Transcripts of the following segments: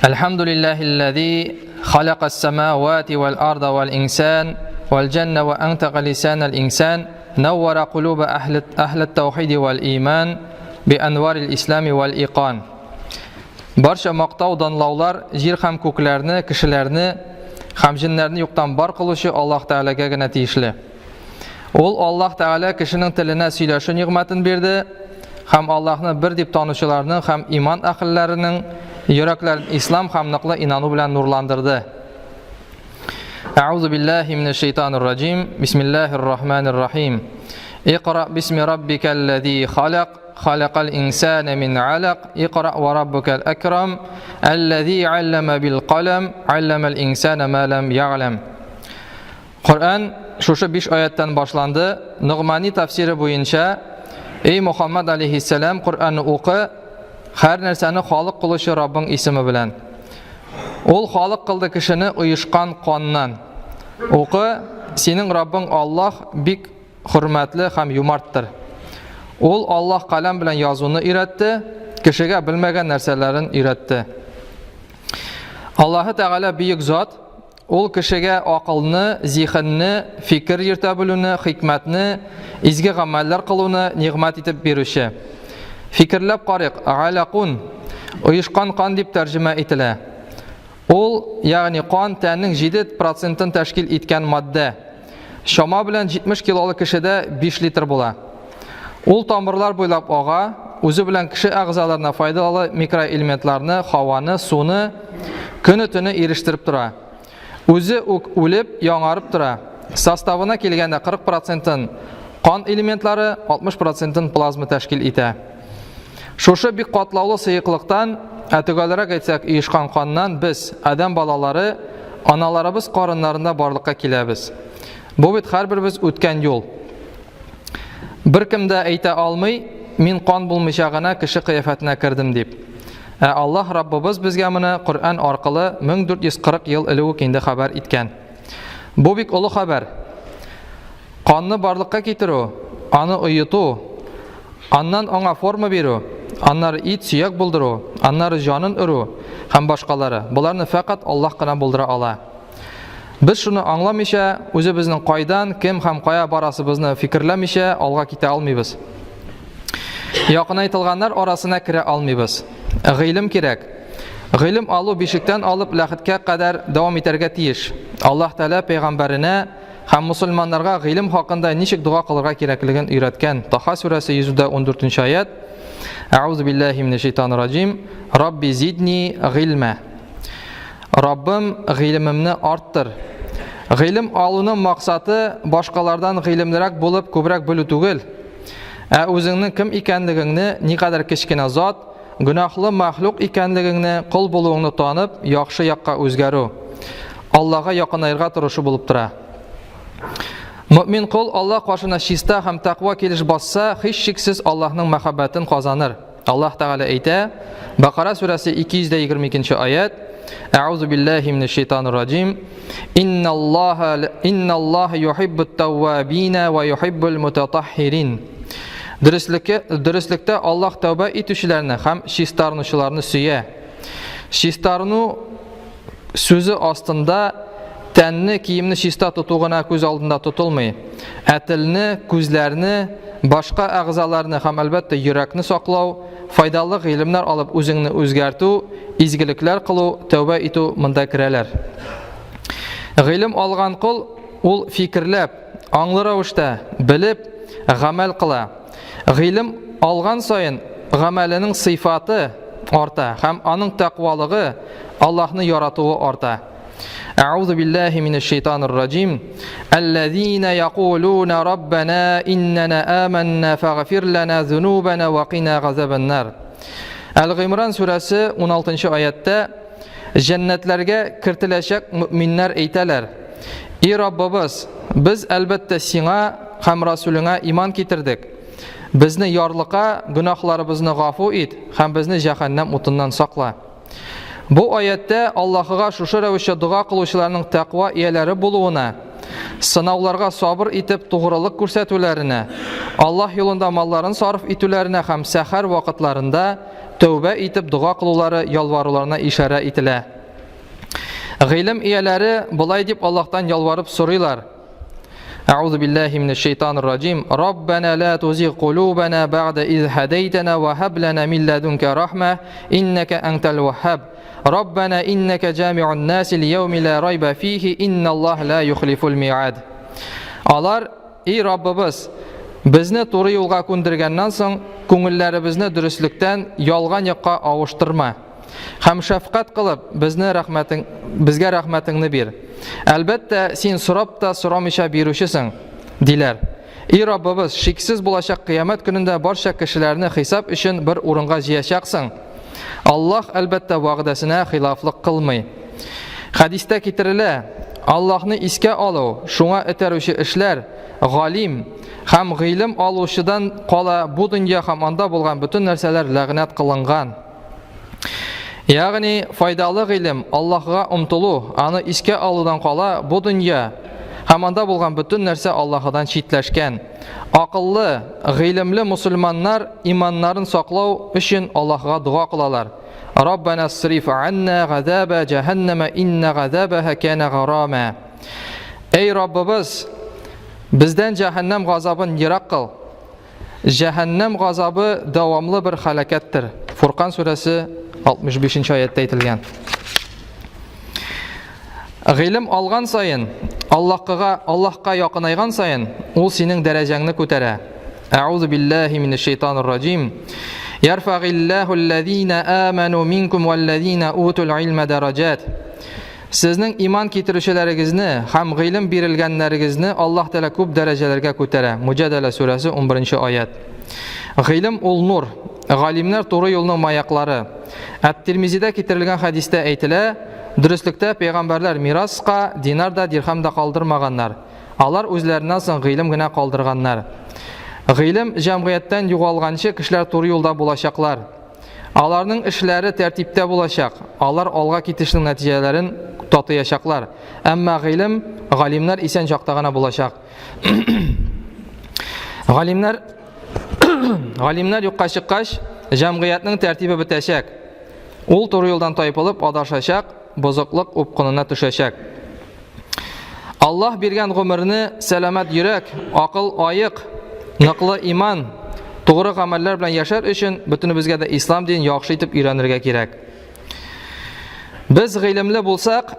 الحمد لله الذي خلق السماوات والأرض والإنسان والجنة وأنطق لسان الإنسان نور قلوب أهل التوحيد والإيمان بأنوار الإسلام والإيقان. Barcha maqtov danlovlar yer ham ko'klarni, kishilarni, ham jinlarni yo'qdan bor qilishi Alloh taolagagina tegishli. Alloh taolo kishining tilini suylashi ne'matini berdi, ham Allohni bir deb tanuvchilarni, ham iymon ahllarining yuraklarini islom hamliqli inonu bilan nurlandirdi. A'udhu billahi minash shaytonir rojim. Bismillahir rohmanir rohim. Iqra bismi robbikal ladzi xalaq خلق الإنسان من علق اقرأ وربك الأكرم الذي علم بالقلم علم الإنسان ما لم يعلم. Qur'on shusha 5 oyatdan boshlandi. Nug'mani tafsiri bo'yicha ey Muhammad alayhissalom Qur'onni o'qi, har narsani xoliq qilishi Robbing ismi bilan. Xoliq qildi kishini uyushqon qondan. O'qi, sening Robbing Alloh bek hurmatli ham yumartdir. Alloh qalam bilan yozuvni o'rgatdi, kishiga bilmagan narsalarini o'rgatdi. Alloh taolo buyuk zot, kishiga aqlni, zehnni, fikr yurtabulini, hikmatni, izgi amallar qiluvni ne'mat etib beruvchi. Fikrlab qariq, alaqun, uyushqon qon deb tarjima etiladi. Ya'ni qon tanning 7% ni tashkil etgan modda. Shamo bilan 70 kilolik kishida 5 litr bo'ladi. Tomirlar bo'ylab og'a, o'zi bilan kishi a'zolariga foydali mikroelementlarni, havoni, suvni kuni-tuni erishtirib turadi. O'zi o'lib, yonarib turadi. Sostavına kelganda 40% qon elementlari, 60% plazma tashkil etadi. Shosha bir qatlovli siyiqlikdan, atigalarga aytsak, uyushqon qondan biz, odam bolalari, onalarimiz qorinlarida borliqqa kelamiz. Bu bit har birimiz o'tgan yo'l. Bir kimda ayta olmay, men qon bo'lmishag'ina kishi qiyofatına kirdim deb. Alloh Rabbimiz bizga buni Qur'on orqali 1440 yil ilgari xabar etgan. Bu bek ulug' xabar. Qonni borliqqa keltiruv, ani uyutuv, andan ona forma beruv, anlar it suyak buldiruv, anlar jonin uruv, ham boshqalari. Bularni faqat Alloh qana buldira ola. Biz shuni anglamaycha, o'zi bizning qoidan kim ham qoya borasi bizni fikrlamaycha, olg'a keta olmaymiz. Yaqin aytilganlar orasına kira olmaymiz. G'ilm kerak. G'ilm olu beshikdan olib lahidga qadar davom etarga tiyish. Alloh taolo payg'ambarina ham musulmonlarga g'ilm haqida nechik duo qilishga kerakligini o'rgatgan. Taha surasi 114-oyat. A'udhu billahi minash shaytonir rojim. Robbi zidni g'ilma. Robbim g'ilmimni orttir. G'ilm oluvning maqsadi boshqalardan g'ilmliroq bo'lib, ko'proq bo'lu tugil. O'zingning kim ekanligingni, ne qadar kichkina zot, gunohli maxluq ekanligingni, qul bo'lug'ingni tanib, yaxshi yoqqa o'zgaru. Allohga yaqinayirga turishi bo'lib turadi. Mu'min qul Alloh qoshina shista ham taqvo kelish bossa, hech shaksiz Allohning muhabbatini qozonir. Alloh taolo ayta, Baqara surasi 222-oyat. A'udhu billahi minash shaytonir rojim. Innalloha yuhibbut tawwabina va yuhibbul mutatahhirin. Durustlikda Alloh tavba etuvchilarni ham shistarnuvchilarni suya. Shistarnu so'zi ostida tanni, kiyimni shista tutug'ina ko'z oldida tutilmay, atilni, ko'zlarni, boshqa a'zolarni ham albatta yurakni saqlov, foydali ilmlar olib o'zingni o'zgartuv, izgiliklar qiluv, tavba etuv bunda kiralar. Ilm olgan qul fikrlab, ongli ravishda bilib, amal qila. Ilm olgan sayin amalining sifati orta, ham uning taqvoligi, Allohni yaratuvi orta. A'udhu billahi minash shaytonir rojim. Allazina yaquluna robbana innana amanna faghfir lana dhunubana wa qina g'azaban nar. Al-Imron surasi 16-oyatda jannatlarga kiritilajak mu'minlar aytalar: "Ey Robbimiz, biz albatta senga ham rasulinga iymon keltirdik. Bizni yorliqqa, gunohlarimizni g'afu et, ham bizni jahannam o'tindan saqla." Bu oyatda Allohga shusha ravishda duo qiluvchilarning taqvo egalari bo'luvini, sinovlarga sabr etib to'g'rilik ko'rsatuvlarini, Alloh yo'lida mollarini sarf etuvlarini ham sahar vaqtlarida тәүбә итеп дуа кылулары, ялваруларына ишара ителә. Гыйлем ияләре болай дип Аллаһтан ялварып сорыйлар. أعوذ بالله من الشيطان الرجيم ربنا لا تزغ قلوبنا بعد إذ هديتنا وهب لنا من لدنك رحمة إنك أنت الوهاب ربنا إنك جامع الناس ليوم لا ريب فيه إن الله لا يخلف الميعاد. Алар: "Ey Раббыбыз, безне туры юлга күндергәннән соң, күңелләребезне дөрестлектән ялган якка авыштырма. Һәм шәфкать кылып, безгә рәхмәтеңне бир. Әлбәттә, син сорап та сорамыйча бирүчесең", диләр. "Ей Раббыбыз, шиксез булачак кыямәт көнендә барча кешеләрне хисап өчен бер урынга җыячаксың. Аллаһ әлбәттә вәгъдәсенә хилафлык кылмый." Хадистә китерелә: Аллаһны искә алу, шуңа этәрүче эшләр, галим һәм гыйлем алучыдан кала бу дөнья һәм анда булган бөтен нәрсәләр ләгънәт кылынган. Ягъни файдалы гыйлем, Аллаһка омтылу, аны искә алудан кала бу дөнья һәм анда булган бөтен нәрсә Аллаһыдан читләшкән. Акыллы, гыйлемле мусульманнар иманнарын саклау өчен Аллаһка дуа кылалар. Раббана сриф анна газаба джаханнама инна газабаха кана гарама. Эй Раббыбыз, бездән җәһәннәм газабын ерак кыл. Җәһәннәм газабы дәвамлы бер халакәттер. Фуркан сүрәсе 65-нче аятта әйтелгән. Гыйлем алган сайын, Аллаһка якынайган сайын, ул синең дәрәҗәңне күтәрә. Аузу биллаһи минеш шайтанир раҗим. Ярфагиллаху аллазина аману минкум валлазина утул илма дараҗат. Сезнең иман китерүчеләрегезне һәм гыйлем бирелгәннәрегезне Аллаһ Тәала күп дәрәҗәләргә күтәрә. Муҗадала сүрәсе 11-нче аят. Гыйлем ул нур, галимнәр туры юлның маяклары. Ат-Тирмизидә китерелгән хадистә әйтелә: "Дөрестлектә пәйгамбәрләр мираска динар да дирхам да калдырмаганнар. Алар үзләреннән соң гыйлем генә калдырганнар." Гыйлем җәмгыятьтән югалганчы кешеләр туры юлда булачаклар. Аларның эшләре тәртиптә булачак. Алар алга китешнең нәтиҗәләрен татыячаклар. Әмма гыйлем, галимнәр исән чакта гына булачак. Галимнәр юкка чыккач, җәмгыятьнең тәртибе бетәчәк. Ул туры юлдан тайпылып адашачак, бозыклык упкынына төшәчәк. Аллаһ биргән гомерне сәламәт йөрәк, акыл аек, ныклы иман, тугры гамәлләр белән яшәр өчен бөтенебезгә дә ислам динен яхшы итеп өйрәнергә кирәк. Без гыйлемле булсак,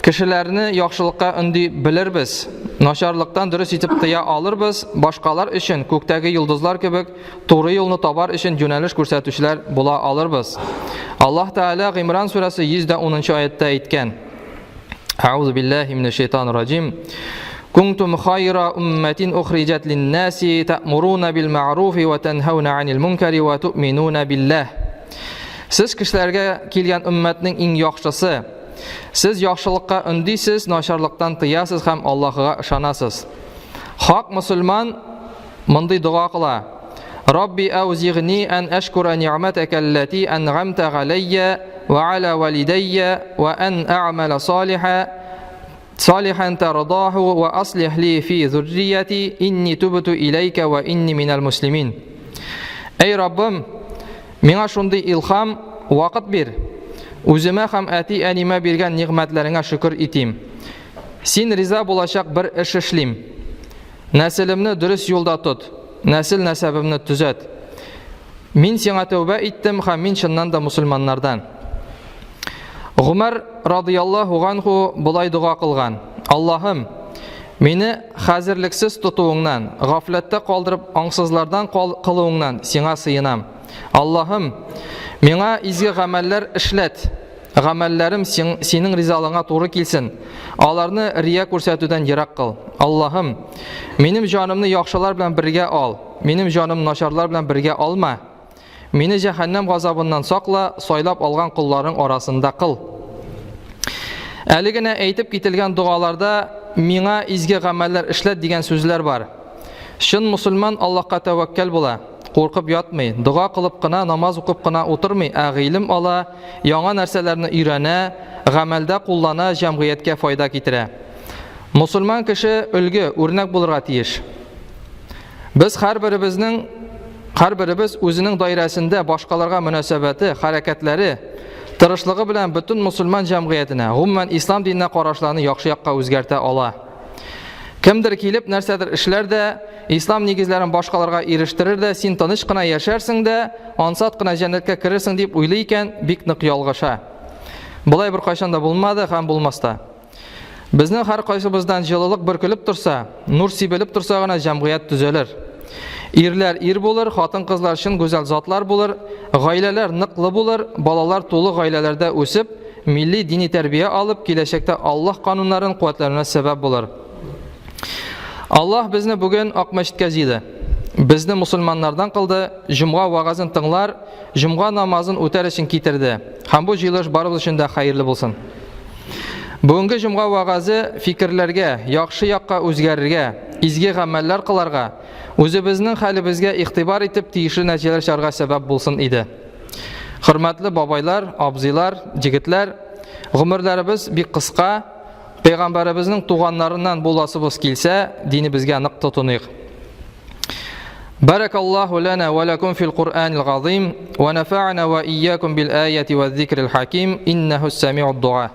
кешеләрне яхшылыкка өнди белербез, начарлыктан дөрес итеп тыя алырбыз, башкалар өчен күктәге йолдызлар кебек туры юлны табар өчен юнәлеш күрсәтүчеләр була алырбыз. Аллаһ Тәала Гимран сүрәсе 110-нчы аятта әйткән: Аузу биллаһи минеш шайтанир раҗим. Кунтум хайра умматин ухриҗат лин-наси таъмуруна бил-маъруфи ва танхауна анил мункари ва туъминуна биллаһ. Сез кешеләргә килгән уммәтнең иң яхшысы. Сез яхшылыкка өндисез, начарлыктан тыясыз һәм Аллаһка ышанасыз. Хак мусульман мондый дуа кыла: Рабби аузигни ан ашкура ниъматака аллати ан'амта галайя ва ала валидайя ва ан а'мала صالحا ترضاه وأصلح لي في ذريتي إني تبت إليك وإني من المسلمين. Эй Раббым, миңа шундый илхам, вакыт бир. Үземә һәм әти-әнимә биргән ниғмәтләреңә шөкер итим. Син риза булачак бер эш эшлим. Нәселемне дөрес юлда тот. Нәсел нәсәбемне төзәт. Мин сиңа тәүбә иттем һәм мин чыннан да мусульманнардан. Гумар радийаллаху анху булай дуа кылган: Аллаһым, мине хәзерлексез тотуыңнан, гафләттә калдырып аңсызлардан кылуыңнан сиңа сыйынам. Аллаһым, миңа изге гамәлләр эшләт. Гамәлләрем синең ризалыгыңа туры килсен. Аларны рия күрсәтүдән ерак кыл. Аллаһым, минем җанымны яхшылар белән бергә ал. Минем җаным начарлар белән бергә алма. Мине җәһәннәм газабыннан сакла, сайлап алган кулларың арасында кыл. Әле генә әйтеп кителгән дуаларда миңа изге гамәлләр эшләт дигән сүзләр бар. Шын мусульман Аллаһка тәвәккәл була, куркып ятмый, дуа кылып кына, намаз укып кына утырмый, гыйлем ала, яңа нәрсәләрне өйрәнә, гамәлдә куллана, җәмгыятькә файда китерә. Мусульман кеше өлге, үрнәк булырга тиеш. Без һәрберебезнең һәрберебез үзенең даирәсендә башкаларга мөнәсәбәте, хәрәкәтләре, тырышлыгы белән бөтен мусульман җәмгыятенә, гомумән ислам диненә карашларны яхшы якка үзгәртә ала. Кемдер килеп нәрсәдер эшләр дә, ислам нигезләрен башкаларга ирештерер дә, син тыныч кына яшәрсең дә, ансат кына җәннәткә керерсең дип уйлый икән, бик нык ялгыша. Болай бер кайчан да булмады һәм булмас та. Безнең һәр кайсыбыздан җылылык бөркелеп турса, нур сибелеп турса гына җәмгыять төзәлер. Ирләр ир булыр, хатын-кызлар чын гүзәл затлар булыр, гаиләләр ныклы булыр, балалар тулы гаиләләрдә үсеп, милли дини тәрбия алып, киләчәктә Аллаһ кануннарын куәтләренә сәбәп булыр. Аллаһ безне бүген Ак мәчеткә җыйды. Безне мусульманнардан кылды, җомга вагазын тыңлар, җомга намазын үтәр өчен китерде. Һәм бу җыелыш барыбыз өчен дә хәерле булсын. Бүгенге җомга вагазы фикерләргә, яхшы якка үзгәрергә, изге гамәлләр кыларга, үзебезнең хәлебезгә игътибар итеп тиешле нәтиҗәләр чыгарга сәбәп булсын иде. Хөрмәтле бабайлар, абзыйлар, җегетләр, гомерләребез бик кыска, Пәйгамбәребезнең туганнарыннан буласыбыз килсә, динебезгә нык тотыныйк. Баракаллаху лана ва лакум фил Кур'анил газим ва нафa'ана ва iyyakum bil ayati ваз зикрил хаким иннаху ссами'уд дуа.